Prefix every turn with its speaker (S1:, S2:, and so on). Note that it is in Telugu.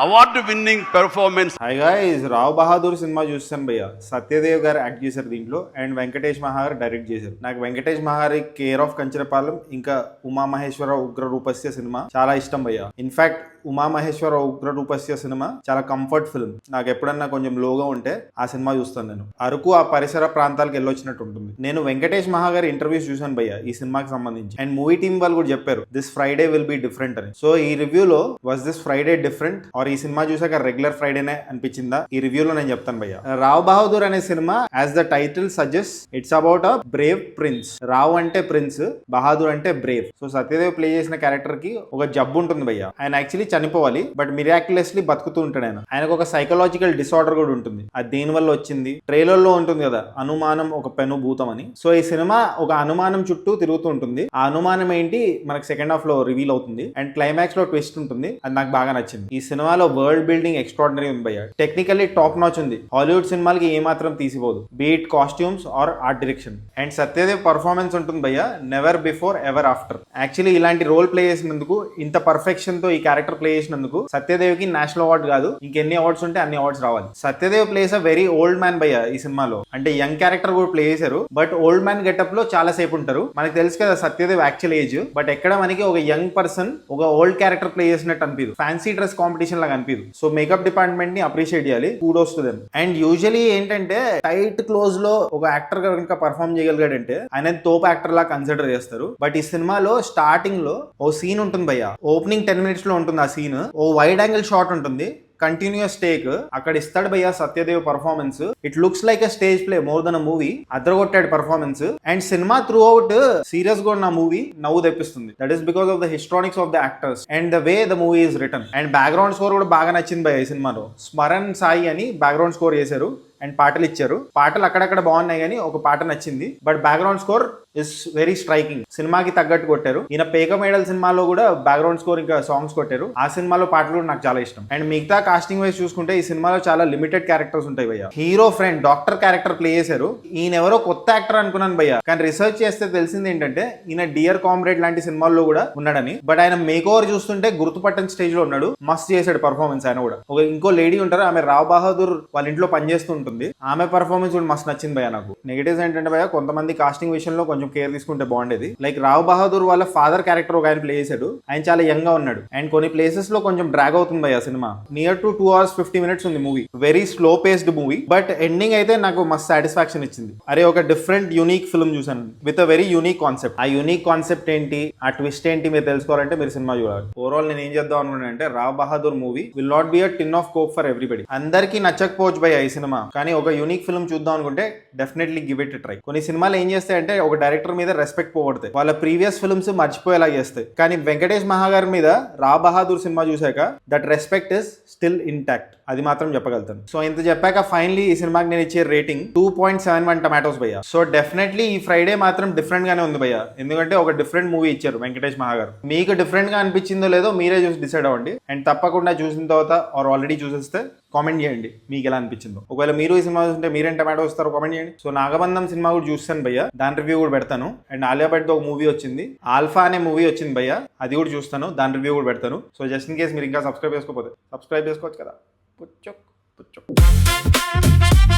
S1: award winning performance.
S2: Hi guys, Rao Bahadur cinema చూస్తాను భయ్య. సత్యదేవ్ గారు యాక్ట్ చేశారు దీంట్లో అండ్ వెంకటేష్ మహాగారు డైరెక్ట్ చేశారు. నాకు వెంకటేష్ మహాగారి కేర్ ఆఫ్ కంచరపాలెం ఇంకా ఉమామహేశ్వర ఉగ్ర రూపస్య సినిమా చాలా ఇష్టం భయ్య. ఇన్ఫాక్ట్ ఉమామహేశ్వర ఉగ్ర రూపస్య సినిమా చాలా కంఫర్ట్ ఫిల్మ్. నాకు ఎప్పుడన్నా కొంచెం లోగా ఉంటే ఆ సినిమా చూస్తాను నేను. అరకు ఆ పరిసర ప్రాంతాలకు వెళ్ళొచ్చినట్టు ఉంటుంది. నేను వెంకటేష్ మహాగారి ఇంటర్వ్యూస్ చూసాను భయ్య ఈ సినిమాకి సంబంధించి. అండ్ మూవీ టీమ్ వాళ్ళు కూడా చెప్పారు this Friday will be different అని. సో ఈ రివ్యూలో was this Friday different or ఈ సినిమా చూసాక రెగ్యులర్ ఫ్రైడేనే అనిపించిందా? ఈ రివ్యూలో నేను చెప్తాను భయ్య. రావ్ బహదూర్ అనే cinema as the title suggest it's about a brave prince. Rao అంటే ప్రిన్స్, బహదూర్ అంటే బ్రేవ్. సో సత్యదేవ్ ప్లే చేసిన క్యారెక్టర్ కి ఒక జబ్బు ఉంటుంది భయ్య. ఆయన యాక్చువల్లీ చనిపోవాలి బట్ మిరాక్యులస్లీ బతుకుతూ ఉంటాడు. ఆయనకు ఒక సైకలాజికల్ డిసార్డర్ కూడా ఉంటుంది. అది దేని వల్ల వచ్చింది ట్రైలర్ లో ఉంటుంది కదా, అనుమానం ఒక పెను భూతం అని. సో ఈ సినిమా ఒక అనుమానం చుట్టూ తిరుగుతూ ఉంటుంది. ఆ అనుమానం ఏంటి మనకు సెకండ్ హాఫ్ లో రివీల్ అవుతుంది అండ్ క్లైమాక్స్ లో ట్విస్ట్ ఉంటుంది. అది నాకు బాగా నచ్చింది. ఈ సినిమాలో వరల్డ్ బిల్డింగ్ ఎక్స్ట్రాడినరీ ఉంది భయ్య. టెక్నికల్లీ టాప్ నాచ్ ఉంది. హాలీవుడ్ సినిమాలకి ఏ మాత్రం తీసిపోదు, be it costumes or art direction. And Satyadev performance ఉంటుంది భయ్య, never before ever after. Actually ఇలాంటి రోల్ ప్లే చేసినందుకు, ఇంత పర్ఫెక్షన్ తో ఈ క్యారెక్టర్ ప్లే చేసినందుకు సత్యదేవ్ కి నేషనల్ అవార్డు కాదు ఇంకెన్ని అవార్డ్స్ ఉంటే అన్ని అవార్డ్స్ రావాలి. Satyadev place a very old man భయ్య ఈ సినిమాలో. అంటే యంగ్ క్యారెక్టర్ కూడా ప్లే చేశారు బట్ ఓల్డ్ మ్యాన్ గెటప్ లో చాలా సేపు ఉంటారు. మనకు తెలుసు కదా సత్యదేవ్ యాక్చువల్ ఏజ్, బట్ ఎక్కడ మనకి ఒక యంగ్ పర్సన్ ఒక ఓల్డ్ క్యారెక్టర్ ప్లే చేసినట్టు అనిపిదు, ఫ్యాన్సీ డ్రెస్ కాంపిటీషన్ లాగా అనిపిదు. సో మేకప్ డిపార్ట్మెంట్ ని అప్రిషియేట్ చేయాలి, kudos to them. And usually ఏంటంటే టైట్ క్లోజ్ లో ఒక యాక్టర్ కనుక పర్ఫార్మ్ చేయగలిగాడంటే ఆయన తోపు యాక్టర్ లా కన్సిడర్ చేస్తారు. బట్ ఈ సినిమాలో స్టార్టింగ్ లో ఓ సీన్ ఉంటుంది భయ్య, ఓపెనింగ్ 10 minutes లో ఉంటుంది ఆ సీన్. ఓ వైడ్ యాంగిల్ షాట్ ఉంటుంది, కంటిన్యూస్ టేక్. అక్కడ ఇస్తాడు భయ్య Satyadev performance. It looks like a stage play more than a movie. అద్దరగొట్టాడు performance. And cinema throughout serious గా ఉన్న మూవీ నవ్వు తెప్పిస్తుంది. That is because of the histrionics of the actors and the way the movie is written. And background score కూడా బాగా నచ్చింది భయ్య ఈ సినిమాలో. స్మరణ్ సాయి అని బ్యాక్గ్రౌండ్ స్కోర్ చేశారు అండ్ పాటలు ఇచ్చారు. పాటలు అక్కడక్కడ బాగున్నాయి కానీ ఒక పాట నచ్చింది, but background score is very striking. సినిమాకి తగ్గట్టు కొట్టారు. ఈయన పేక మేడల్ సినిమాలో కూడా బ్యాక్గ్రౌండ్ స్కోర్ ఇంకా సాంగ్స్ కొట్టారు. ఆ సినిమాలో పాటలు కూడా నాకు చాలా ఇష్టం. అండ్ మిగతా కాస్టింగ్ వైజ్ చూసుకుంటే ఈ సినిమాలో చాలా లిమిటెడ్ క్యారెక్టర్స్ ఉంటాయి భయ్య. Hero friend doctor character play చేశారు. ఈయన ఎవరో కొత్త యాక్టర్ అనుకున్నాను భయ్య, కానీ రీసెర్చ్ చేస్తే తెలిసింది ఏంటంటే ఈయన డియర్ కామ్రేడ్ లాంటి సినిమాల్లో కూడా ఉన్నాడని. బట్ ఆయన మేక్ ఓవర్ చూస్తుంటే గుర్తుపట్టని స్టేజ్ లో ఉన్నాడు. మస్త్ చేశాడు పర్ఫార్మెన్స్ ఆయన కూడా. ఒక ఇంకో లేడీ ఉంటారు, ఆమె రావ్ బహదూర్ వాళ్ళ ఇంట్లో పనిచేస్తూ ఉంటుంది. ఆమె పర్ఫార్మెన్స్ కూడా మస్తు నచ్చింది భయ్య నాకు. నెగటివ్స్ ఏంటంటే భయ్య కొంతమంది కాస్టింగ్ విషయంలో కొంచెం కేర్ తీసుకుంటే బాగుండేది. లైక్ రావ్ బహదూర్ వాళ్ళ ఫాదర్ క్యారెక్టర్ ఒక ఆయన ప్లే చేశాడు. ఆయన చాలా యంగ్ గా ఉన్నాడు అండ్ కొన్ని ప్లేసెస్ లో కొంచెం డ్రాగ్ అవుతుంది భయ్య cinema. Near to 2 hours 50 minutes ఉంది movie. Very slow paced movie, but ending అయితే నాకు మస్తు సాటిస్ఫాక్షన్ ఇచ్చింది. అరే ఒక డిఫరెంట్ యూనిక్ ఫిల్మ్ చూసాను with a very unique concept. ఆ యూనిక్ కాన్సెప్ట్ ఏంటి, ఆ ట్విస్ట్ ఏంటి మీరు తెలుసుకోవాలంటే మీరు సినిమా చూడాలి. ఓవరాల్ నేను ఏం చేద్దాం అనుకున్నాను అంటే Rao Bahadur movie will not be a tin of coke for everybody. అందరికీ నచ్చకపోవచ్చు భయ్య ఈ సినిమా, కానీ ఒక యూనిక్ ఫిల్మ్ చూద్దాం అనుకుంటే డెఫినెట్లీ గివ్ ఇట్ ట్రై. కొన్ని సినిమాలు ఏం చేస్తాయంటే ఒక డైరెక్టర్ మీద రెస్పెక్ట్ పోగొడతాయి, వాళ్ళ ప్రీవియస్ ఫిల్మ్స్ మర్చిపోయేలా చేస్తాయి. కానీ వెంకటేష్ మహాగారి మీద రావ్ బహదూర్ సినిమా చూసాక that respect is still intact, అది మాత్రం చెప్పగలుగుతాను. సో ఇంత చెప్పాక ఫైనలీ ఈ సినిమాకి నేను ఇచ్చే రేటింగ్ 2.71 tomatoes భయ్య. సో డెఫినెట్లీ ఈ ఫ్రైడే మాత్రం డిఫరెంట్ గానే ఉంది భయ్య, ఎందుకంటే ఒక డిఫరెంట్ మూవీ ఇచ్చారు వెంకటేష్ మహాగారు. మీకు డిఫరెంట్ గా అనిపించిందో లేదో మీరే చూసి డిసైడ్ అవ్వండి. అండ్ తప్పకుండా చూసిన తర్వాత ఆర్ ఆల్రెడీ చూసేస్తే కామెంట్ చేయండి మీకు ఎలా అనిపించిందో. ఒకవేళ మీరు ఈ సినిమా చూస్తుంటే మీరేం టమాటో వస్తారో కామెంట్ చేయండి. సో నాగబంధం సినిమా కూడా చూస్తాను భయ్య, దాని రివ్యూ కూడా పెడతాను. అండ్ ఆలియా భట్ తో ఒక మూవీ వచ్చింది, ఆల్ఫా అనే మూవీ వచ్చింది భయ్య, అది కూడా చూస్తాను, దాని రివ్యూ కూడా పెడతాను. సో జస్ట్ ఇన్ కేస్ మీరు ఇంకా సబ్స్క్రైబ్ చేసుకోకపోతే సబ్స్క్రైబ్ చేసుకోవచ్చు కదా. పుచ్చక్ పుచ్చక్.